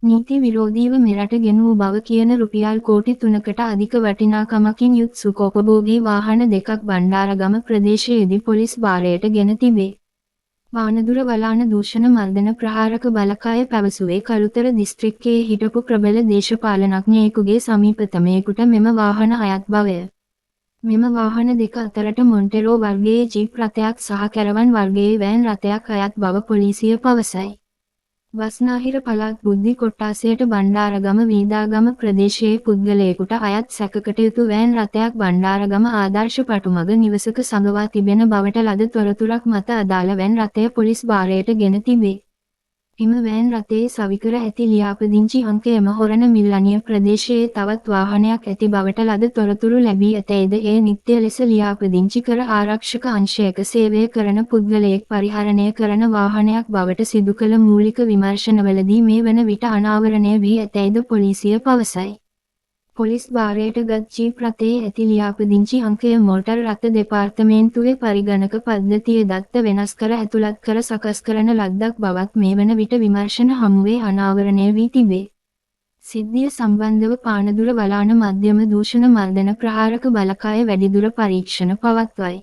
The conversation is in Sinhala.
නීති විරෝධීව මෙරට ගෙනූ බව කියන රුපියල් කෝටි 3කට අධික වටිනාකමකින් යුත් සුඛෝපභෝගී වාහන දෙකක් බණ්ඩාරගම ප්‍රදේශයේදී පොලිස් භාරයට ගෙන තිබේ. වානදුර වලාන දූෂණ මර්දන ප්‍රහාරක බලකාය පැවසුවේ කළුතර දිස්ත්‍රික්කයේ හිටපු ප්‍රබල දේශපාලනඥයෙකුගේ සමීපතමයෙකුට මෙම වාහන අයත් බවය. මෙම වාහන දෙක අතරට මොන්ටෙරෝ වර්ගයේ ජීප් රථයක් සහ කැරවන් වර්ගයේ වෑන් රථයක් අයත් බව පොලිසිය පවසයි. වස්නාහිර පළාත් බුද්ධි කොට්ටාසයට බණ්ඩාරගම වීදාගම ප්‍රදේශයේ පුද්ගලයෙකුට අයත් සැකකට යුතු වෑන් රථයක් බණ්ඩාරගම ආදර්ශ පටුමග නිවසක සඟවා තිබෙන බවට ලද තොරතුරක් මත අදාළ වෑන් රථය පොලිස් භාරයට ගෙන තිබේ. එම වෑන් රථයේ සවිකර ඇති ලියාපදිංචි අංකයම හොරණ මිල්ලනිය ප්‍රදේශයේ තවත් වාහනයක් ඇති බවට ලද තොරතුරු ලැබී ඇතැයිද එය නිත්‍ය ලෙස ලියාපදිංචි කර ආරක්ෂක අංශයක සේවය කරන පුද්ගලයෙක් පරිහරණය කරන වාහනයක් බවට සිදු කළ මූලික විමර්ශනවලදී මේ වන විට අනාවරණය වී ඇතැයිද පොලිසිය පවසයි. පොලිස් භාරයට ගත් ජීප් රථයේ ඇති ලියාපදිංචි අංකය මෝටර් රථ දෙපාර්තමේන්තුවේ පරිගණක පද්ධතිය දත්ත වෙනස් කර ඇතුළත් කර සකස් කරන ලද්දක් බවත් මේ වන විට විමර්ශන හමුවේ අනාවරණය වී තිබේ. සිද්ධිය සම්බන්ධව පානදුර වලාන මධ්‍යම දූෂණ මර්දන ප්‍රහාරක බලකාය වැඩිදුර පරීක්ෂණ පවත්වයි.